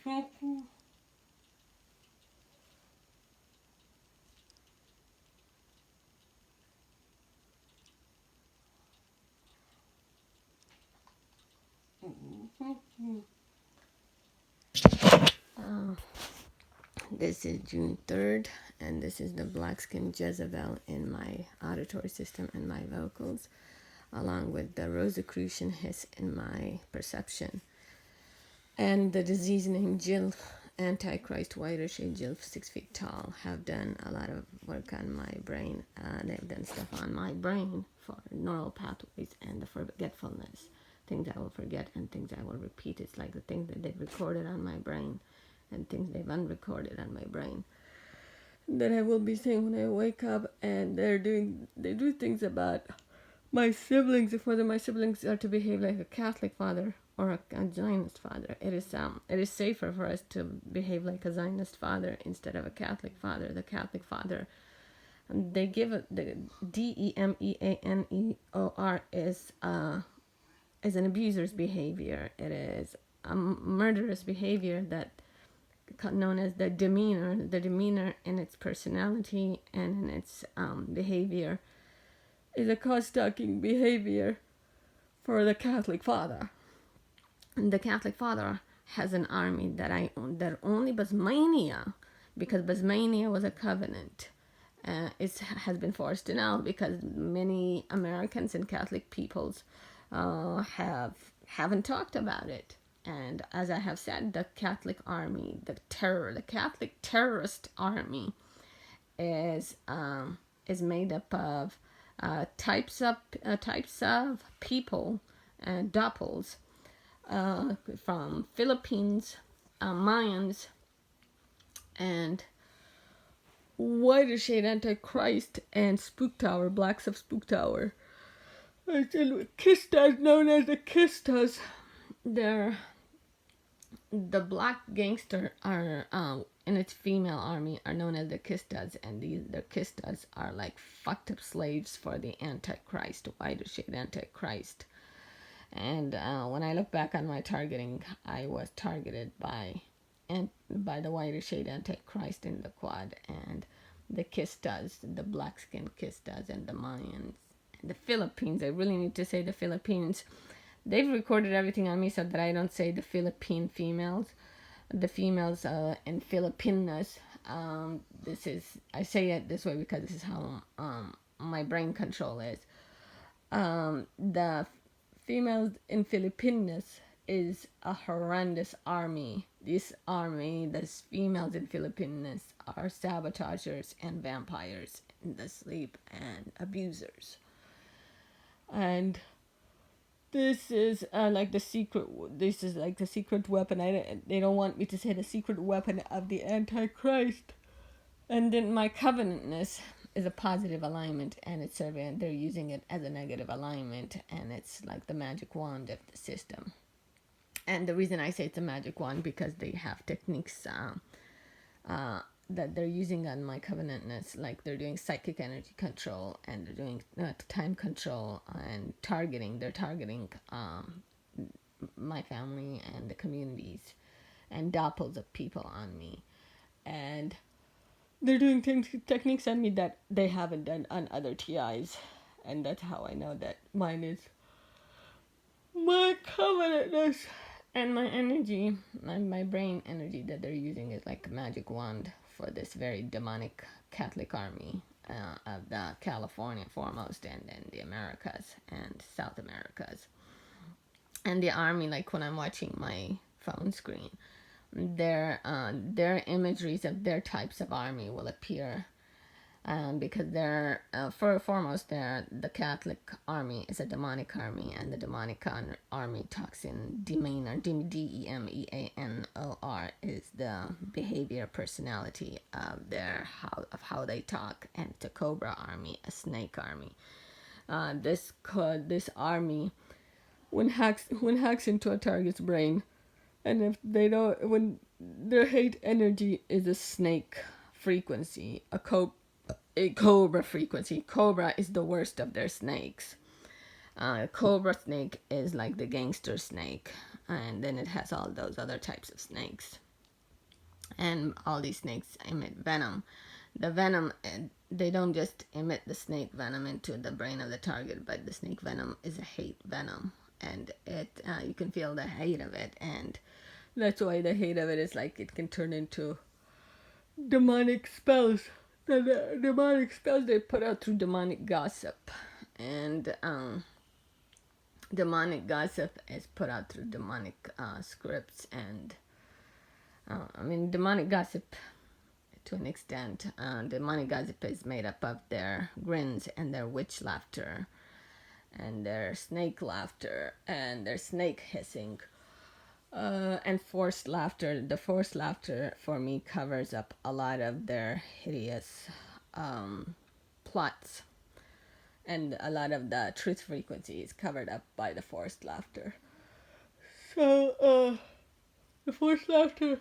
This is June 3rd, and this is the Black Skin Jezebel in my auditory system and my vocals, along with the Rosicrucian hiss in my perception. And the disease named Jill, Antichrist, whiter shade Jill, 6 feet tall, have done a lot of work on my brain. They've done stuff on my brain for neural pathways and the forgetfulness. Things I will forget and things I will repeat. It's like the things that they've recorded on my brain and things they've unrecorded on my brain that I will be saying when I wake up. And they do things about my siblings, if whether my siblings are to behave like a Catholic father or a Zionist father. It is safer for us to behave like a Zionist father instead of a Catholic father. The Catholic father, they give it the DEMEANEOR is an abuser's behavior. It is a murderous behavior that known as the demeanor in its personality and in its behavior is a cause-stalking behavior for the Catholic father. And the Catholic father has an army that only Basmania, because Basmania was a covenant, has been forced to now because many Americans and Catholic peoples haven't talked about it. And as I have said, the Catholic army, the Catholic terrorist army, is made up of types of people and doppels from Philippines, Mayans, and whiter shade Antichrist and Spook Tower, blacks of Spook Tower. Kistas, known as the Kistas. They're the black gangster are in its female army are known as the Kistas, and the Kistas are like fucked up slaves for the Antichrist, whiter shade Antichrist. And when I look back on my targeting, I was targeted by the whiter shade Antichrist in the quad, and the Kistas, the black skinned Kistas, and the Mayans, and the Philippines. I really need to say the Philippines. They've recorded everything on me so that I don't say the Philippine females. The females in Filipinas. I say it this way because this is how my brain control is. The females in Filipinas is a horrendous army. This females in Filipinas are sabotagers and vampires in the sleep and abusers. And this is like the secret weapon. They don't want me to say the secret weapon of the Antichrist. And then my covenantness is a positive alignment, and they're using it as a negative alignment, and it's like the magic wand of the system. And the reason I say it's a magic wand because they have techniques that they're using on my covenantness, like they're doing psychic energy control, and they're doing time control and targeting. They're targeting my family and the communities and doppels of people on me, and they're doing techniques on me that they haven't done on other TIs, and that's how I know that mine is my covenantness. And my energy, my brain energy that they're using is like a magic wand for this very demonic Catholic army of the California foremost, and then the Americas and South Americas. And the army, like when I'm watching my phone screen, their imageries of their types of army will appear. Because they're the Catholic army is a demonic army, and the demonic army talks in demeanor. DEMEANOR is the behavior personality of how they talk, and it's a cobra army, a snake army. This army when hacks into a target's brain, and if they don't, when their hate energy is a snake frequency, a cobra frequency. Cobra is the worst of their snakes. Cobra snake is like the gangster snake, and then it has all those other types of snakes. and all these snakes emit venom. The venom, they don't just emit the snake venom into the brain of the target, but the snake venom is a hate venom, and you can feel the hate of it, and that's why the hate of it is like it can turn into demonic spells. The demonic spells they put out through demonic gossip, and demonic gossip is put out through demonic scripts, and demonic gossip to an extent. Demonic gossip is made up of their grins and their witch laughter and their snake laughter and their snake hissing and forced laughter. The forced laughter for me covers up a lot of their hideous plots, and a lot of the truth frequency is covered up by the forced laughter. So the forced laughter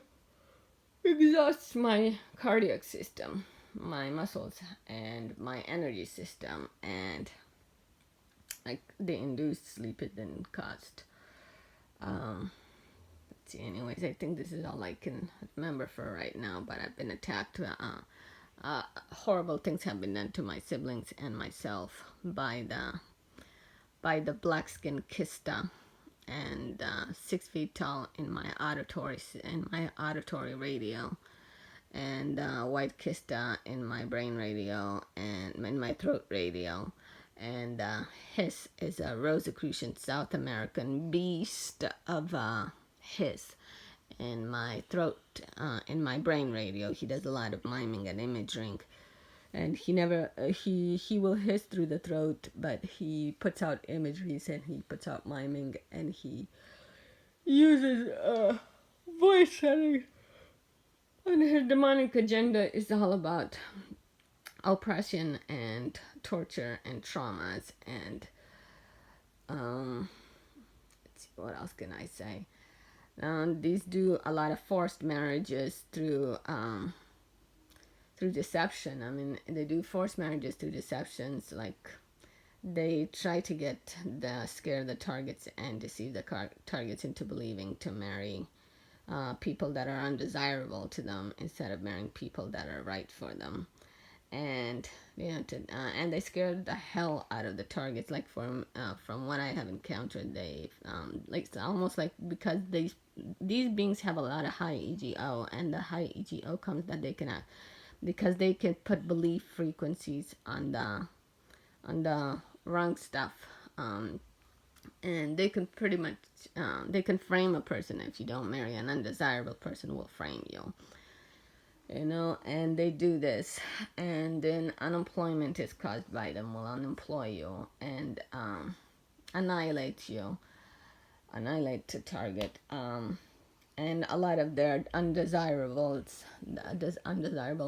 exhausts my cardiac system, my muscles, and my energy system, and like the induced sleep it didn't cost. Let's see. Anyways, I think this is all I can remember for right now. But I've been attacked. Horrible things have been done to my siblings and myself by the black skinned kista, and 6 feet tall in my auditory radio, and white kista in my brain radio and in my throat radio, and hiss is a Rosicrucian South American beast of hiss in my throat, in my brain radio. He does a lot of miming and imaging, and he never he will hiss through the throat, but he puts out imageries and he puts out miming, and he uses voice settings, and his demonic agenda is all about oppression and torture and traumas, and let's see, what else can I say? These do a lot of forced marriages through deception. They do forced marriages through deceptions. Like, they try to scare the targets and deceive the targets into believing to marry people that are undesirable to them instead of marrying people that are right for them. And and they scared the hell out of the targets. Like, from what I have encountered, they like, it's almost like, because these beings have a lot of high EGO, and the high EGO comes that they can because they can put belief frequencies on the wrong stuff, and they can pretty much they can frame a person. If you don't marry an undesirable person, will frame you. And they do this, and then unemployment is caused by them. Will unemploy you and annihilate the target. And a lot of their undesirable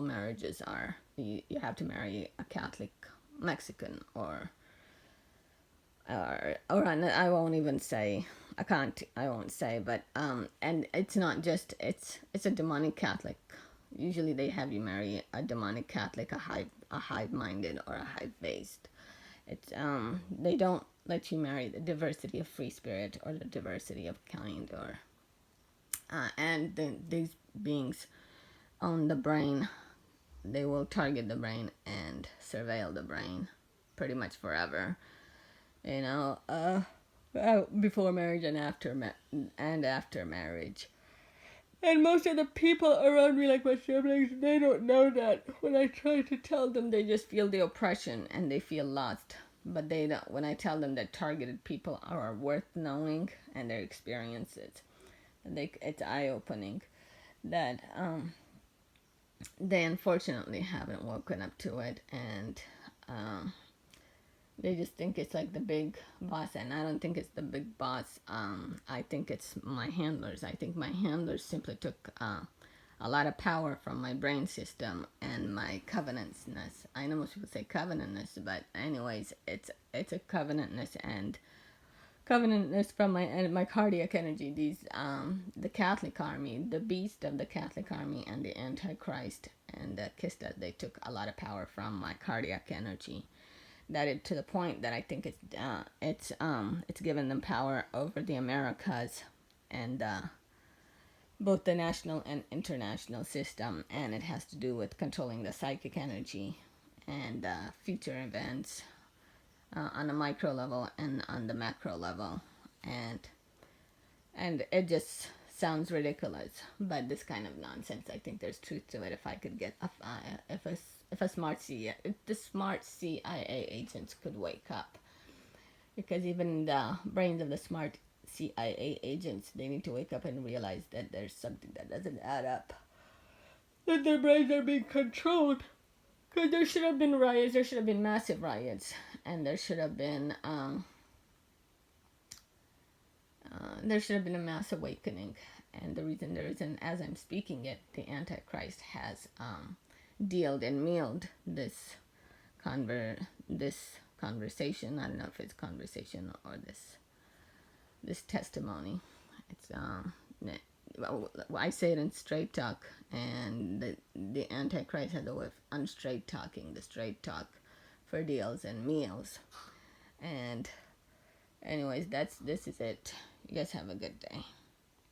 marriages are, you have to marry a Catholic Mexican, or I won't even say, I won't say, but and it's not just, it's a demonic Catholic. Usually they have you marry a demonic Catholic, a hive-minded or a hive-based. It's they don't let you marry the diversity of free spirit or the diversity of kind, or and these beings own the brain. They will target the brain and surveil the brain pretty much forever. Before marriage and after marriage. And most of the people around me, like my siblings, they don't know that. When I try to tell them, they just feel the oppression and they feel lost. But they don't. When I tell them that targeted people are worth knowing and their experiences, it's eye-opening. That they unfortunately haven't woken up to it, and they just think it's like the big boss, and I don't think it's the big boss. I think it's my handlers. I think my handlers simply took a lot of power from my brain system and my covenantness. I know most people say covenantness, but anyways, it's a covenantness, and covenantness from my cardiac energy. These the Catholic Army, the beast of the Catholic Army, and the Antichrist and the Kista, they took a lot of power from my cardiac energy. To the point that I think it's given them power over the Americas, and both the national and international system, and it has to do with controlling the psychic energy and future events on a micro level and on the macro level, and it just sounds ridiculous, but this kind of nonsense, I think there's truth to it. If I could get if a smart CIA, if the smart CIA agents could wake up, because even the brains of the smart CIA agents, they need to wake up and realize that there's something that doesn't add up, that their brains are being controlled. Because there should have been riots, there should have been massive riots, and there should have been a mass awakening. And the reason there isn't, as I'm speaking it, the Antichrist has dealed and mealed this conversation. I don't know if it's conversation or this testimony. It's I say it in straight talk, and the Antichrist has a way of unstraight talking, the straight talk for deals and meals. And anyways, this is it. You guys have a good day.